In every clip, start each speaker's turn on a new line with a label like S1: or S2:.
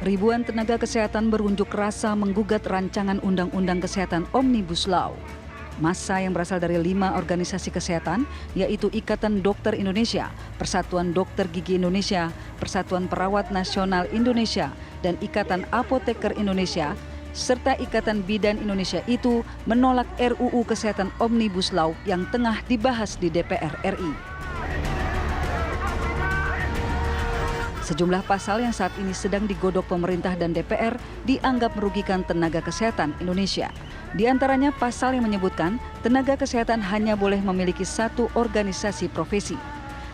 S1: Ribuan tenaga kesehatan berunjuk rasa menggugat rancangan Undang-Undang Kesehatan Omnibus Law. Massa yang berasal dari 5 organisasi kesehatan, yaitu Ikatan Dokter Indonesia, Persatuan Dokter Gigi Indonesia, Persatuan Perawat Nasional Indonesia, dan Ikatan Apoteker Indonesia, serta Ikatan Bidan Indonesia itu menolak RUU Kesehatan Omnibus Law yang tengah dibahas di DPR RI. Sejumlah pasal yang saat ini sedang digodok pemerintah dan DPR dianggap merugikan tenaga kesehatan Indonesia. Di antaranya pasal yang menyebutkan tenaga kesehatan hanya boleh memiliki satu organisasi profesi.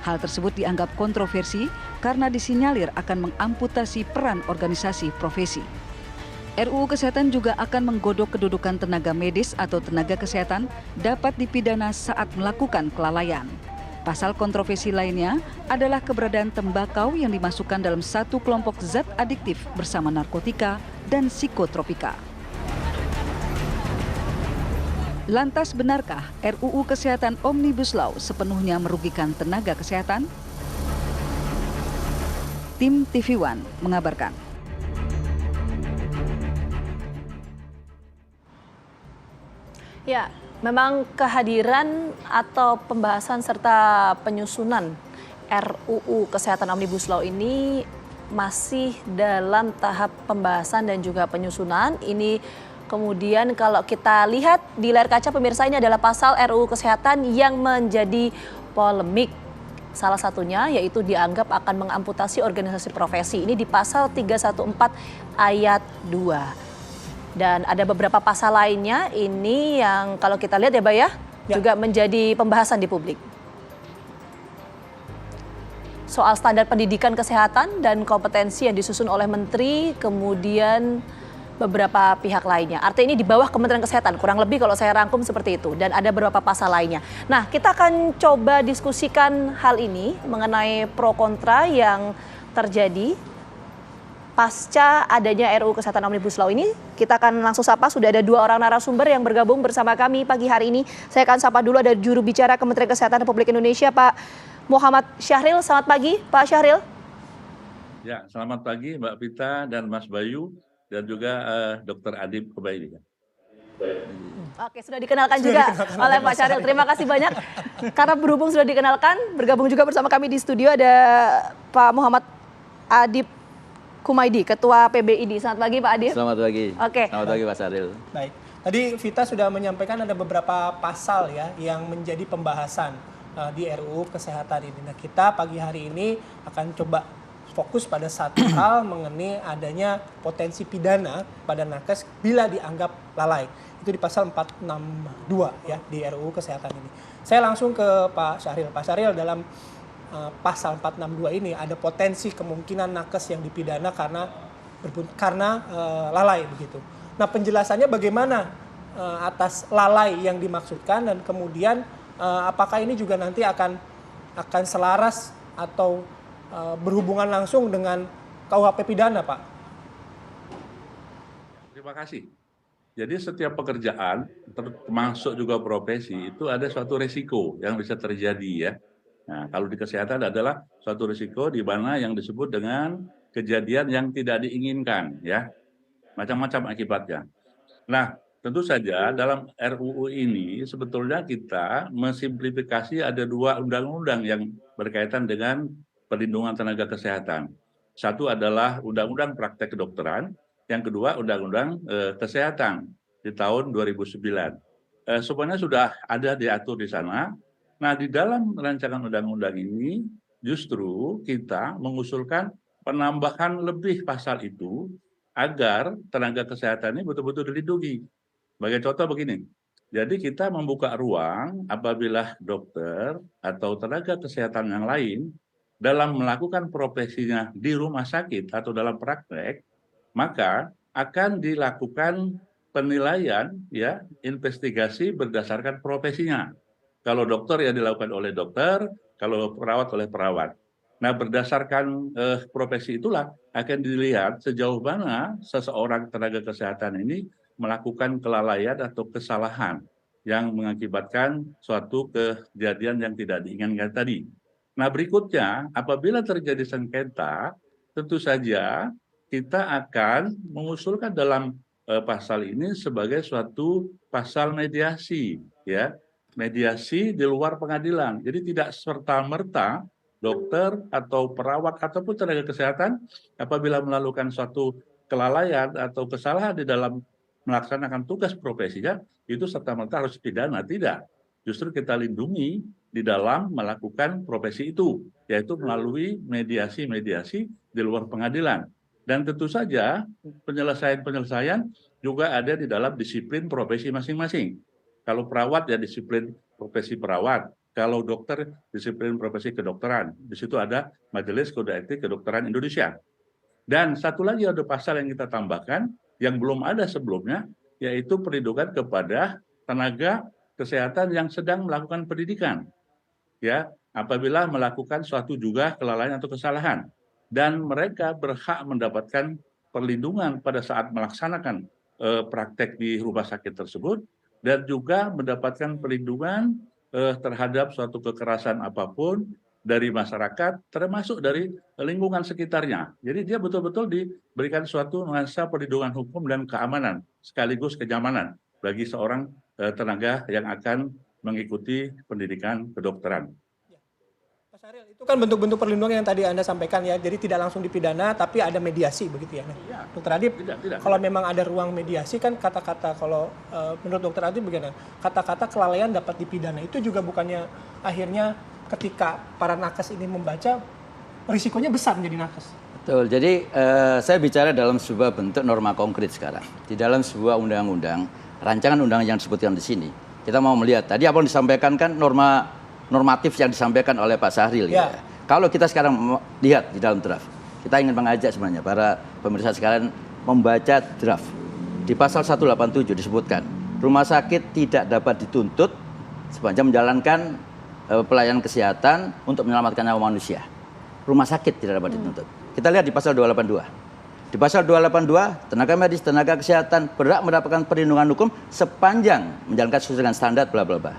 S1: Hal tersebut dianggap kontroversi karena disinyalir akan mengamputasi peran organisasi profesi. RUU Kesehatan juga akan menggodok kedudukan tenaga medis atau tenaga kesehatan dapat dipidana saat melakukan kelalaian. Pasal kontroversi lainnya adalah keberadaan tembakau yang dimasukkan dalam satu kelompok zat adiktif bersama narkotika dan psikotropika. Lantas benarkah RUU Kesehatan Omnibus Law sepenuhnya merugikan tenaga kesehatan? Tim TV One mengabarkan.
S2: Ya, memang kehadiran atau pembahasan serta penyusunan RUU Kesehatan Omnibus Law ini masih dalam tahap pembahasan dan juga penyusunan. Ini kemudian kalau kita lihat di layar kaca pemirsa, ini adalah pasal RUU Kesehatan yang menjadi polemik. Salah satunya yaitu dianggap akan mengamputasi organisasi profesi. Ini di pasal 314 ayat 2. Dan ada beberapa pasal lainnya ini yang kalau kita lihat ya, Mbak ya, juga menjadi pembahasan di publik. Soal standar pendidikan kesehatan dan kompetensi yang disusun oleh Menteri, kemudian beberapa pihak lainnya. Artinya ini di bawah Kementerian Kesehatan, kurang lebih kalau saya rangkum seperti itu. Dan ada beberapa pasal lainnya. Nah, kita akan coba diskusikan hal ini mengenai pro kontra yang terjadi pasca adanya RUU Kesehatan Omnibus Law ini. Kita akan langsung sapa, sudah ada 2 orang narasumber yang bergabung bersama kami pagi hari ini. Saya akan sapa dulu, ada juru bicara Kementerian Kesehatan Republik Indonesia, Pak Muhammad Syahril. Selamat pagi, Pak Syahril.
S3: Ya, selamat pagi Mbak Vita dan Mas Bayu dan juga Dr. Adib Kubaidi.
S2: Oke, sudah dikenalkan juga oleh Pak Syahril. Terima kasih banyak karena berhubung sudah dikenalkan. Bergabung juga bersama kami di studio ada Pak Muhammad Adib Kumaidi, Ketua PBID. Selamat pagi Pak Adib.
S4: Selamat pagi.
S2: Oke.
S4: Selamat pagi Pak Syahril.
S5: Baik, tadi Vita sudah menyampaikan ada beberapa pasal ya yang menjadi pembahasan di RUU Kesehatan ini. Nah, kita pagi hari ini akan coba fokus pada satu hal mengenai adanya potensi pidana pada nakes bila dianggap lalai. Itu di pasal 462 ya di RUU Kesehatan ini. Saya langsung ke Pak Syahril. Pak Syahril, dalam pasal 462 ini ada potensi kemungkinan nakes yang dipidana karena lalai begitu. Nah, penjelasannya bagaimana atas lalai yang dimaksudkan dan kemudian apakah ini juga nanti akan selaras atau berhubungan langsung dengan KUHP pidana, Pak?
S3: Terima kasih. Jadi setiap pekerjaan, termasuk juga profesi, itu ada suatu resiko yang bisa terjadi ya. Nah, kalau di kesehatan adalah suatu risiko di mana yang disebut dengan kejadian yang tidak diinginkan, ya, macam-macam akibatnya. Nah, tentu saja dalam RUU ini sebetulnya kita mensimplifikasi ada 2 undang-undang yang berkaitan dengan perlindungan tenaga kesehatan. Satu adalah Undang-Undang Praktek Kedokteran, yang kedua Undang-Undang Kesehatan di tahun 2009. Semuanya sudah ada diatur di sana. Nah, di dalam rancangan undang-undang ini justru kita mengusulkan penambahan lebih pasal itu agar tenaga kesehatan ini betul-betul dilindungi. Sebagai contoh begini, jadi kita membuka ruang apabila dokter atau tenaga kesehatan yang lain dalam melakukan profesinya di rumah sakit atau dalam praktek, maka akan dilakukan penilaian ya, investigasi berdasarkan profesinya. Kalau dokter ya dilakukan oleh dokter, kalau perawat oleh perawat. Nah, berdasarkan profesi itulah akan dilihat sejauh mana seseorang tenaga kesehatan ini melakukan kelalaian atau kesalahan yang mengakibatkan suatu kejadian yang tidak diinginkan tadi. Nah, berikutnya apabila terjadi sengketa, tentu saja kita akan mengusulkan dalam pasal ini sebagai suatu pasal mediasi, ya, mediasi di luar pengadilan. Jadi tidak serta-merta dokter atau perawat ataupun tenaga kesehatan apabila melakukan suatu kelalaian atau kesalahan di dalam melaksanakan tugas profesinya itu serta-merta harus pidana, tidak. Justru kita lindungi di dalam melakukan profesi itu, yaitu melalui mediasi-mediasi di luar pengadilan. Dan tentu saja penyelesaian-penyelesaian juga ada di dalam disiplin profesi masing-masing. Kalau perawat ya disiplin profesi perawat, kalau dokter disiplin profesi kedokteran. Di situ ada Majelis Kode Etik Kedokteran Indonesia. Dan satu lagi ada pasal yang kita tambahkan yang belum ada sebelumnya, yaitu perlindungan kepada tenaga kesehatan yang sedang melakukan pendidikan. Ya, apabila melakukan suatu juga kelalaian atau kesalahan. Dan mereka berhak mendapatkan perlindungan pada saat melaksanakan praktek di rumah sakit tersebut dan juga mendapatkan perlindungan terhadap suatu kekerasan apapun dari masyarakat termasuk dari lingkungan sekitarnya. Jadi dia betul-betul diberikan suatu nuansa perlindungan hukum dan keamanan sekaligus kenyamanan bagi seorang tenaga yang akan mengikuti pendidikan kedokteran.
S5: Mas Ariel, itu kan bentuk-bentuk perlindungan yang tadi Anda sampaikan ya, jadi tidak langsung dipidana tapi ada mediasi begitu ya.
S3: Ya.
S5: Dokter Adib,
S3: Tidak.
S5: kalau memang ada ruang mediasi kan kata-kata kalau menurut Dokter Adib bagaimana? Kata-kata kelalaian dapat dipidana itu juga bukannya akhirnya ketika para nakes ini membaca risikonya besar menjadi nakes.
S4: Betul, jadi saya bicara dalam sebuah bentuk norma konkret sekarang. Di dalam sebuah undang-undang, rancangan undang yang disebutkan di sini, kita mau melihat tadi apa yang disampaikan kan normatif yang disampaikan oleh Pak Syahril. Ya. Kalau kita sekarang lihat di dalam draft, kita ingin mengajak sebenarnya para pemirsa sekalian membaca draft. Di pasal 187 disebutkan, rumah sakit tidak dapat dituntut sepanjang menjalankan pelayanan kesehatan untuk menyelamatkan nyawa manusia. Rumah sakit tidak dapat dituntut. Kita lihat di pasal 282. Di pasal 282, tenaga medis, tenaga kesehatan berhak mendapatkan perlindungan hukum sepanjang menjalankan sesuai dengan standar bla bla bla.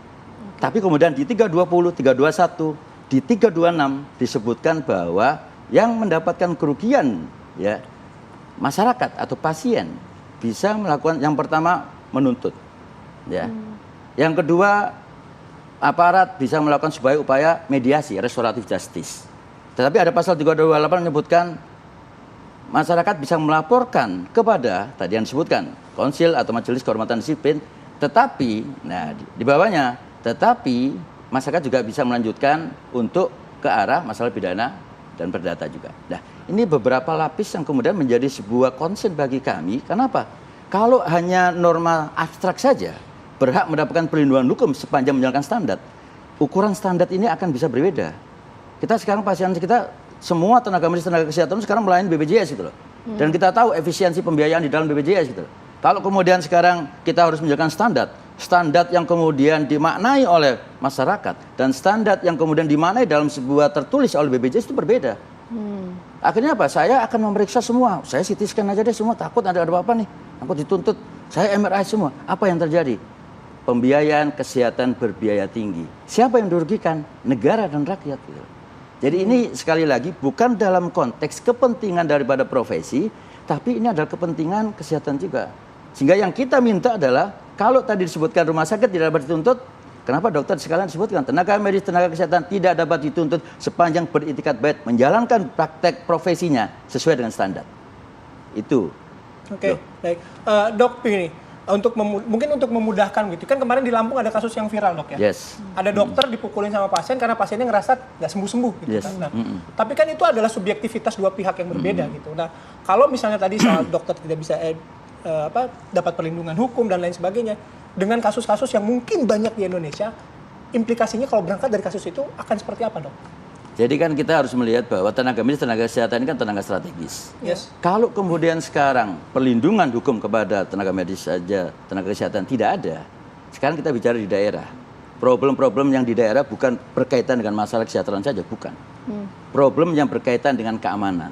S4: Tapi kemudian di 320, 321, di 326 disebutkan bahwa yang mendapatkan kerugian ya masyarakat atau pasien bisa melakukan yang pertama menuntut. Ya. Yang kedua aparat bisa melakukan sebagai upaya mediasi, restoratif justice. Tetapi ada pasal 328 menyebutkan masyarakat bisa melaporkan kepada tadi yang disebutkan konsil atau majelis kehormatan disiplin, tetapi nah di bawahnya tetapi masyarakat juga bisa melanjutkan untuk ke arah masalah pidana dan perdata juga. Nah, ini beberapa lapis yang kemudian menjadi sebuah concern bagi kami. Kenapa? Kalau hanya norma abstrak saja, berhak mendapatkan perlindungan hukum sepanjang menjalankan standar, ukuran standar ini akan bisa berbeda. Kita sekarang pasien kita, semua tenaga medis, tenaga kesehatan sekarang melayani BPJS gitu loh. Dan kita tahu efisiensi pembiayaan di dalam BPJS gitu loh. Kalau kemudian sekarang kita harus menjalankan standar yang kemudian dimaknai oleh masyarakat dan standar yang kemudian dimaknai dalam sebuah tertulis oleh BPJS itu berbeda. Akhirnya apa? Saya akan memeriksa semua. Saya CT scan aja deh semua, takut ada apa-apa nih. Takut dituntut. Saya MRI semua. Apa yang terjadi? Pembiayaan kesehatan berbiaya tinggi. Siapa yang dirugikan? Negara dan rakyat. Gitu. Jadi ini sekali lagi bukan dalam konteks kepentingan daripada profesi, tapi ini adalah kepentingan kesehatan juga. Sehingga yang kita minta adalah, kalau tadi disebutkan rumah sakit tidak dapat dituntut, kenapa dokter sekalian disebutkan tenaga medis, tenaga kesehatan tidak dapat dituntut sepanjang beritikat baik menjalankan praktek profesinya sesuai dengan standar. Itu.
S5: Oke, baik. Dok, begini, mungkin untuk memudahkan gitu. Kan kemarin di Lampung ada kasus yang viral, Dok ya.
S4: Yes.
S5: Ada dokter dipukulin sama pasien karena pasiennya ngerasa nggak sembuh-sembuh gitu
S4: Yes.
S5: kan. Nah, tapi kan itu adalah subjektivitas dua pihak yang berbeda gitu. Nah, kalau misalnya tadi soal dokter tidak bisa dapat perlindungan hukum dan lain sebagainya, dengan kasus-kasus yang mungkin banyak di Indonesia, implikasinya kalau berangkat dari kasus itu akan seperti apa, Dok?
S4: Jadi kan kita harus melihat bahwa tenaga medis, tenaga kesehatan ini kan tenaga strategis.
S5: Yes.
S4: Kalau kemudian sekarang perlindungan hukum kepada tenaga medis saja, tenaga kesehatan tidak ada, sekarang kita bicara di daerah. Problem-problem yang di daerah bukan berkaitan dengan masalah kesejahteraan saja, bukan. Problem yang berkaitan dengan keamanan.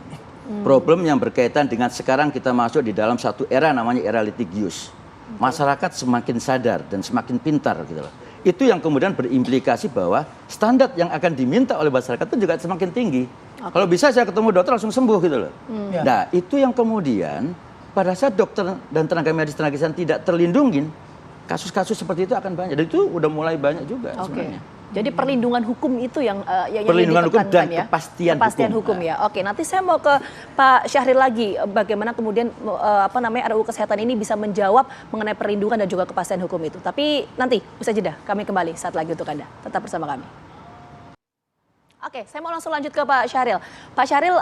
S4: Problem yang berkaitan dengan sekarang kita masuk di dalam satu era namanya era litigius. Masyarakat semakin sadar dan semakin pintar gitu loh. Itu yang kemudian berimplikasi bahwa standar yang akan diminta oleh masyarakat itu juga semakin tinggi. Kalau bisa saya ketemu dokter langsung sembuh gitu loh.
S5: Ya.
S4: Nah, itu yang kemudian pada saat dokter dan tenaga medis tenaga kesehatan tidak terlindungin, kasus-kasus seperti itu akan banyak. Dan itu udah mulai banyak juga sebenarnya.
S2: Jadi perlindungan hukum itu yang
S4: Perlindungan hukum dan
S2: ya?
S4: kepastian
S2: hukum ya. Oke, nanti saya mau ke Pak Syahril lagi, bagaimana kemudian RUU Kesehatan ini bisa menjawab mengenai perlindungan dan juga kepastian hukum itu. Tapi nanti usai jeda kami kembali saat lagi untuk Anda. Tetap bersama kami. Oke, saya mau langsung lanjut ke Pak Syahril. Pak Syahril,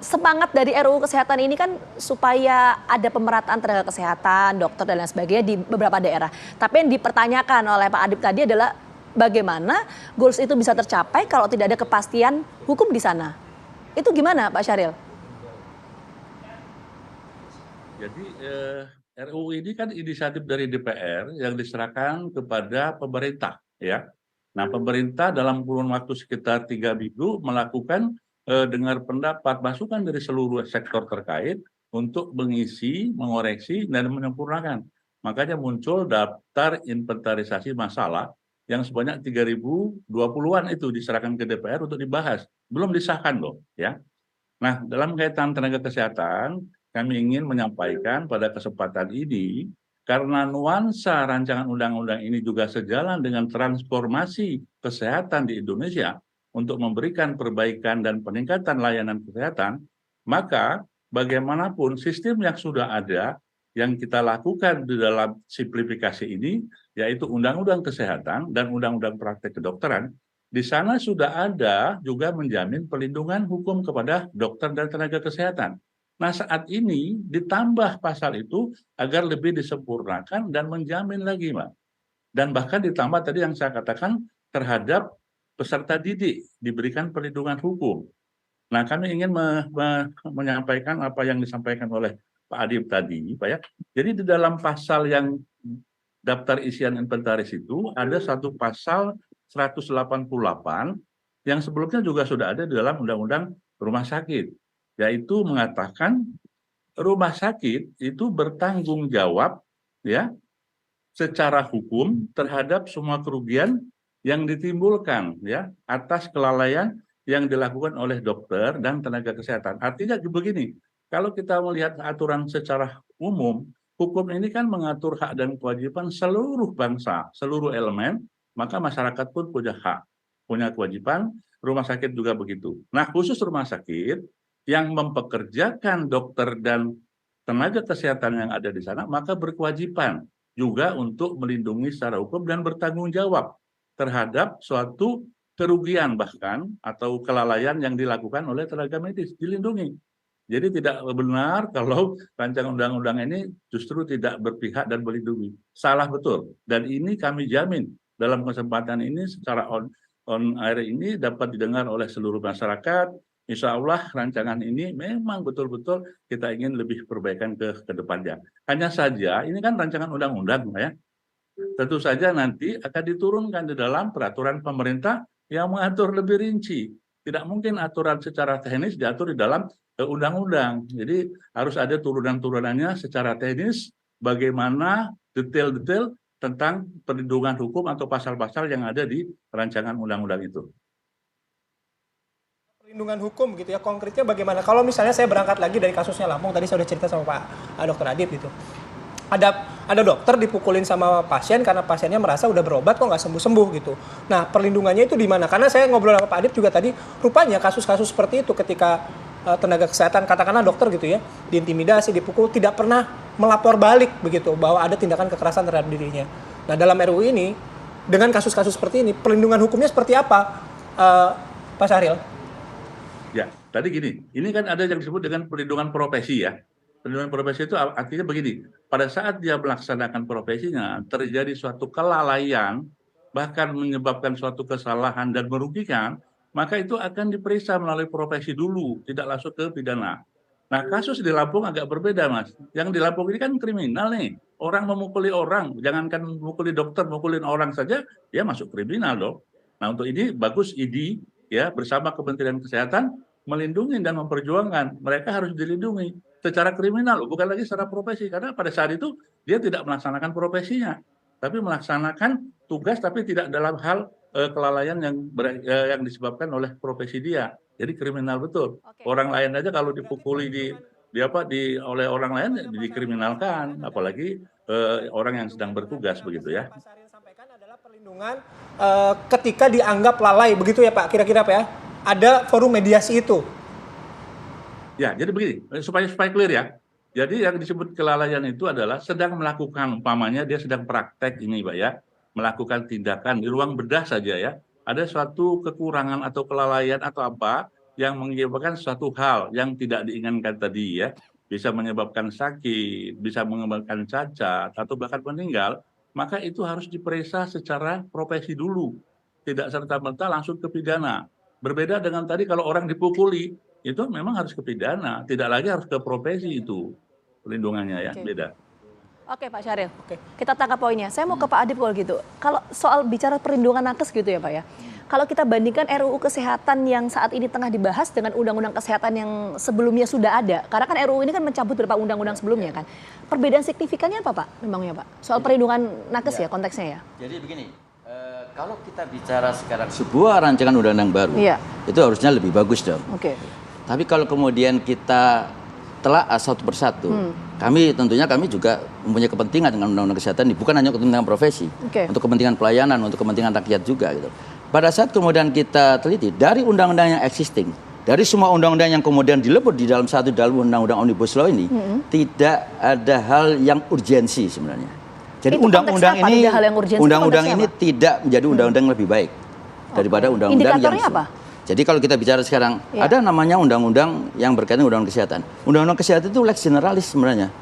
S2: semangat dari RUU Kesehatan ini kan supaya ada pemerataan tenaga kesehatan, dokter dan lain sebagainya di beberapa daerah. Tapi yang dipertanyakan oleh Pak Adip tadi adalah bagaimana goals itu bisa tercapai kalau tidak ada kepastian hukum di sana. Itu gimana Pak Syahril?
S3: Jadi RUU ini kan inisiatif dari DPR yang diserahkan kepada pemerintah, ya. Nah, pemerintah dalam kurun waktu sekitar 3 minggu melakukan dengar pendapat, masukan dari seluruh sektor terkait untuk mengisi, mengoreksi, dan menyempurnakan. Makanya muncul daftar inventarisasi masalah yang sebanyak 3.020-an itu diserahkan ke DPR untuk dibahas. Belum disahkan loh, ya. Nah, dalam kaitan tenaga kesehatan, kami ingin menyampaikan pada kesempatan ini, karena nuansa rancangan undang-undang ini juga sejalan dengan transformasi kesehatan di Indonesia untuk memberikan perbaikan dan peningkatan layanan kesehatan, maka bagaimanapun sistem yang sudah ada, yang kita lakukan di dalam simplifikasi ini, yaitu Undang-Undang Kesehatan dan Undang-Undang Praktek Kedokteran, di sana sudah ada juga menjamin perlindungan hukum kepada dokter dan tenaga kesehatan. Nah, saat ini ditambah pasal itu agar lebih disempurnakan dan menjamin lagi, Mbak. Dan bahkan ditambah tadi yang saya katakan terhadap peserta didik diberikan perlindungan hukum. Nah, kami ingin menyampaikan apa yang disampaikan oleh Pak Adib tadi, Pak ya. Jadi di dalam pasal yang daftar isian inventaris itu ada satu pasal 188 yang sebelumnya juga sudah ada di dalam Undang-Undang Rumah Sakit, yaitu mengatakan rumah sakit itu bertanggung jawab ya secara hukum terhadap semua kerugian yang ditimbulkan ya atas kelalaian yang dilakukan oleh dokter dan tenaga kesehatan. Artinya begini, kalau kita melihat aturan secara umum, hukum ini kan mengatur hak dan kewajiban seluruh bangsa, seluruh elemen, maka masyarakat pun punya hak, punya kewajiban, rumah sakit juga begitu. Nah, khusus rumah sakit yang mempekerjakan dokter dan tenaga kesehatan yang ada di sana, maka berkewajiban juga untuk melindungi secara hukum dan bertanggung jawab terhadap suatu kerugian bahkan atau kelalaian yang dilakukan oleh tenaga medis, dilindungi. Jadi tidak benar kalau rancangan undang-undang ini justru tidak berpihak dan melindungi. Salah betul. Dan ini kami jamin dalam kesempatan ini secara on air ini dapat didengar oleh seluruh masyarakat. Insya Allah rancangan ini memang betul-betul kita ingin lebih perbaikan ke depannya. Hanya saja ini kan rancangan undang-undang ya. Tentu saja nanti akan diturunkan di dalam peraturan pemerintah yang mengatur lebih rinci. Tidak mungkin aturan secara teknis diatur di dalam undang-undang. Jadi harus ada turunan-turunannya secara teknis bagaimana detail-detail tentang perlindungan hukum atau pasal-pasal yang ada di rancangan undang-undang itu.
S5: Perlindungan hukum gitu ya, konkretnya bagaimana? Kalau misalnya saya berangkat lagi dari kasusnya Lampung, tadi saya sudah cerita sama Pak Dr. Adib gitu. Ada dokter dipukulin sama pasien karena pasiennya merasa udah berobat kok nggak sembuh-sembuh gitu. Nah, perlindungannya itu di mana? Karena saya ngobrol sama Pak Adib juga tadi, rupanya kasus-kasus seperti itu ketika tenaga kesehatan, katakanlah dokter gitu ya, diintimidasi, dipukul, tidak pernah melapor balik begitu, bahwa ada tindakan kekerasan terhadap dirinya. Nah, dalam RUU ini, dengan kasus-kasus seperti ini, perlindungan hukumnya seperti apa, Pak Syahril?
S3: Ya, tadi gini, ini kan ada yang disebut dengan perlindungan profesi ya. Perlindungan profesi itu artinya begini, pada saat dia melaksanakan profesinya, terjadi suatu kelalaian, bahkan menyebabkan suatu kesalahan dan merugikan, maka itu akan diperiksa melalui profesi dulu, tidak langsung ke pidana. Nah, kasus di Lampung agak berbeda, Mas. Yang di Lampung ini kan kriminal nih. Orang memukuli orang, jangankan memukuli dokter, memukulin orang saja, dia masuk kriminal dong. Nah, untuk ini bagus ID ya bersama Kementerian Kesehatan melindungi dan memperjuangkan. Mereka harus dilindungi secara kriminal, bukan lagi secara profesi, karena pada saat itu dia tidak melaksanakan profesinya. tapi melaksanakan tugas tapi tidak dalam hal kelalaian yang disebabkan oleh profesi dia. Jadi kriminal betul.
S2: Oke.
S3: Orang lain aja kalau dipukuli oleh orang lain dikriminalkan, apalagi orang yang sedang bertugas begitu ya.
S5: Pak Syahril sampaikan adalah perlindungan ketika dianggap lalai, begitu ya Pak, kira-kira Pak ya? Ada forum mediasi itu.
S3: Ya, jadi begini, supaya clear ya. Jadi yang disebut kelalaian itu adalah sedang melakukan, umpamanya dia sedang praktek ini Pak ya, melakukan tindakan di ruang bedah saja ya, ada suatu kekurangan atau kelalaian atau apa yang menyebabkan suatu hal yang tidak diinginkan tadi ya, bisa menyebabkan sakit, bisa menyebabkan cacat, atau bahkan meninggal, maka itu harus diperiksa secara profesi dulu, tidak serta-merta langsung ke pidana. Berbeda dengan tadi kalau orang dipukuli, itu memang harus ke pidana, tidak lagi harus ke profesi itu perlindungannya ya,
S2: Oke.
S3: beda.
S2: Oke Pak Syahril,
S5: Oke.
S2: kita tangkap poinnya. Saya mau ke Pak Adip kalau gitu. Kalau soal bicara perlindungan nakes gitu ya Pak ya. Kalau kita bandingkan RUU Kesehatan yang saat ini tengah dibahas dengan Undang-Undang Kesehatan yang sebelumnya sudah ada. Karena kan RUU ini kan mencabut beberapa undang-undang sebelumnya kan. Perbedaan signifikannya apa Pak memangnya Pak? Soal perlindungan nakes ya konteksnya ya.
S4: Jadi begini, kalau kita bicara sekarang sebuah rancangan undang-undang baru,
S2: Iya.
S4: itu harusnya lebih bagus dong.
S2: Oke.
S4: Tapi kalau kemudian kita telah satu persatu, kami juga mempunyai kepentingan dengan undang-undang kesehatan ini, bukan hanya kepentingan profesi,
S2: Oke.
S4: untuk kepentingan pelayanan, untuk kepentingan rakyat juga gitu. Pada saat kemudian kita teliti dari undang-undang yang existing, dari semua undang-undang yang kemudian dilebur di dalam undang-undang Omnibus Law ini, tidak ada hal yang urgensi sebenarnya. Jadi
S2: Itu
S4: undang-undang
S2: konteksnya apa?
S4: ini,
S2: Tidak hal yang urgensi,
S4: undang-undang
S2: konteksnya
S4: ini
S2: apa?
S4: tidak menjadi undang-undang yang lebih baik daripada undang-undang yang
S2: Indikatornya apa?
S4: Jadi kalau kita bicara sekarang,
S2: Ya.
S4: ada namanya undang-undang yang berkaitan dengan undang-undang kesehatan. Undang-undang kesehatan itu lex generalis sebenarnya.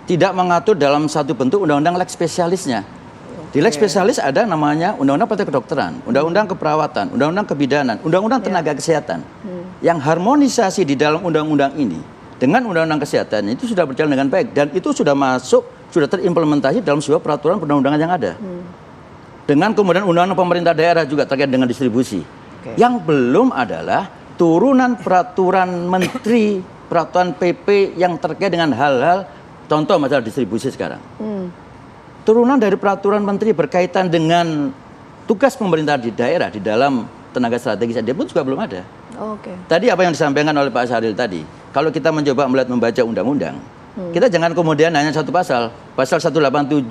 S4: Tidak mengatur dalam satu bentuk undang-undang lex spesialisnya. Di lex spesialis ada namanya undang-undang praktek kedokteran, undang-undang keperawatan, undang-undang kebidanan, undang-undang tenaga kesehatan. Yang harmonisasi di dalam undang-undang ini dengan undang-undang kesehatan itu sudah berjalan dengan baik dan itu sudah sudah terimplementasi dalam sebuah peraturan perundang-undangan yang ada. Dengan kemudian undang-undang pemerintah daerah juga terkait dengan distribusi. Yang belum adalah turunan peraturan menteri, peraturan PP yang terkait dengan hal-hal, contoh masalah distribusi sekarang. Turunan dari peraturan menteri berkaitan dengan tugas pemerintah di daerah di dalam tenaga strategis dia pun juga belum ada.
S2: Oke.
S4: Tadi apa yang disampaikan oleh Pak Syahril tadi, kalau kita mencoba membaca undang-undang, kita jangan kemudian hanya satu pasal. Pasal 187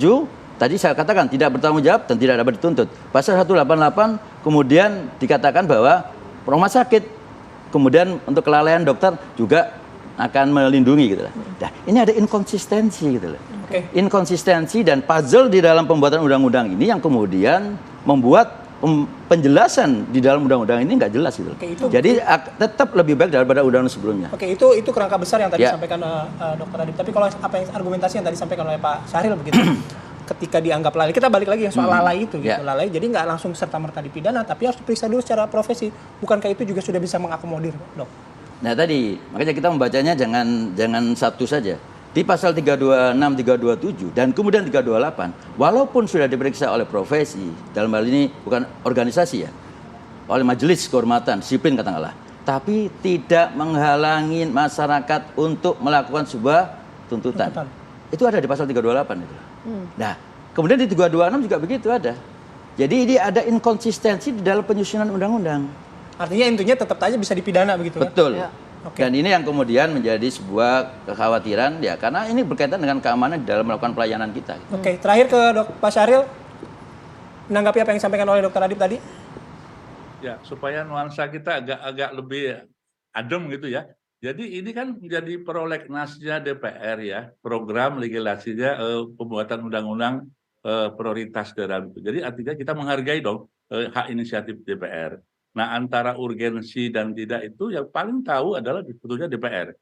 S4: tadi saya katakan tidak bertanggung jawab dan tidak dapat dituntut. Pasal 188 kemudian dikatakan bahwa rumah sakit kemudian untuk kelalaian dokter juga akan melindungi gitu lah. Nah, ini ada inkonsistensi gitu loh.
S5: Oke.
S4: Inkonsistensi dan puzzle di dalam pembuatan undang-undang ini yang kemudian membuat penjelasan di dalam undang-undang ini nggak jelas gitu.
S5: Oke, itu-
S4: Jadi tetap lebih baik daripada undang-undang sebelumnya.
S5: Oke, itu kerangka besar yang tadi
S4: Ya.
S5: disampaikan Dr. Adip. Tapi kalau apa yang argumentasi yang tadi disampaikan oleh Pak Syahril begitu, ketika dianggap lalai, kita balik lagi yang soal lalai itu, gitu.
S4: Ya.
S5: Lalai, jadi nggak langsung serta-merta dipidana, tapi harus diperiksa dulu secara profesi. Bukankah itu juga sudah bisa mengakomodir, Dok?
S4: Nah tadi, makanya kita membacanya jangan satu saja. Di pasal 326, 327, dan kemudian 328, walaupun sudah diperiksa oleh profesi, dalam hal ini bukan organisasi ya, oleh majelis kehormatan, disiplin katakanlah, tapi tidak menghalangi masyarakat untuk melakukan sebuah tuntutan. Itu ada di pasal 328 itu. Nah, kemudian di 326 juga begitu ada. Jadi ini ada inkonsistensi di dalam penyusunan undang-undang.
S5: Artinya intinya tetap aja bisa dipidana begitu kan?
S4: Betul.
S2: Ya.
S5: Oke.
S4: Dan ini yang kemudian menjadi sebuah kekhawatiran ya karena ini berkaitan dengan keamanan di dalam melakukan pelayanan kita.
S5: Oke, terakhir ke Pak Syahril, menanggapi apa yang disampaikan oleh Dr. Adip tadi?
S3: Ya, supaya nuansa kita agak lebih adem gitu ya. Jadi ini kan menjadi prolegnasnya DPR ya, program legislasinya pembuatan undang-undang prioritas dalam itu. Jadi artinya kita menghargai dong hak inisiatif DPR. Nah, antara urgensi dan tidak itu yang paling tahu adalah sebetulnya DPR.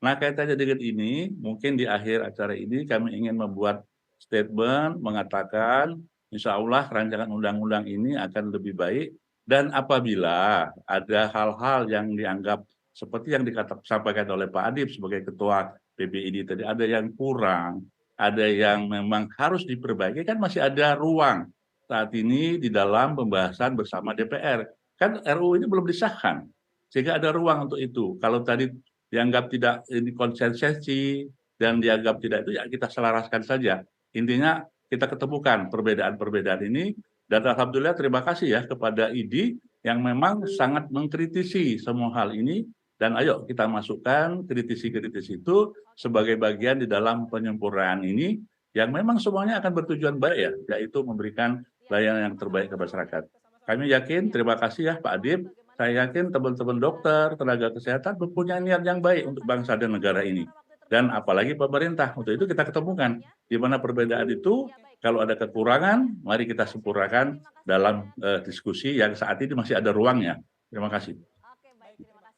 S3: Nah, kaitannya dengan ini, mungkin di akhir acara ini kami ingin membuat statement mengatakan insya Allah rancangan undang-undang ini akan lebih baik dan apabila ada hal-hal yang dianggap seperti yang disampaikan oleh Pak Adip sebagai Ketua PBID tadi, ada yang kurang, ada yang memang harus diperbaiki, kan masih ada ruang saat ini di dalam pembahasan bersama DPR. Kan RUU ini belum disahkan, sehingga ada ruang untuk itu. Kalau tadi dianggap tidak ini konsensusi dan dianggap tidak itu, ya kita selaraskan saja. Intinya kita ketemukan perbedaan-perbedaan ini. Dan alhamdulillah terima kasih ya kepada IDI yang memang sangat mengkritisi semua hal ini. Dan ayo kita masukkan kritisi-kritisi itu sebagai bagian di dalam penyempurnaan ini yang memang semuanya akan bertujuan baik ya, yaitu memberikan layanan yang terbaik ke masyarakat. Kami yakin, terima kasih ya Pak Adib, saya yakin teman-teman dokter, tenaga kesehatan mempunyai niat yang baik untuk bangsa dan negara ini. Dan apalagi pemerintah, untuk itu kita ketemukan di mana perbedaan itu, kalau ada kekurangan, mari kita sempurnakan dalam diskusi yang saat ini masih ada ruangnya. Terima kasih.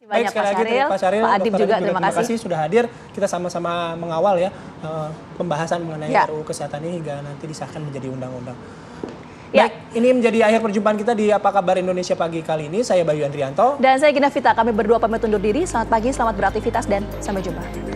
S2: Banyak
S5: sekali lagi Pak Syahril,
S2: Pak Adib
S5: Dr.
S2: juga
S5: Adib
S2: terima kasih.
S5: sudah hadir. Kita sama-sama mengawal ya pembahasan mengenai
S2: Ya.
S5: RUU Kesehatan ini hingga nanti disahkan menjadi undang-undang.
S2: Ya.
S5: Baik, ini menjadi akhir perjumpaan kita di Apa Kabar Indonesia pagi kali ini. Saya Bayu Andrianto.
S2: Dan saya Gina Vita, kami berdua pamit undur diri. Selamat pagi, selamat beraktivitas dan sampai jumpa.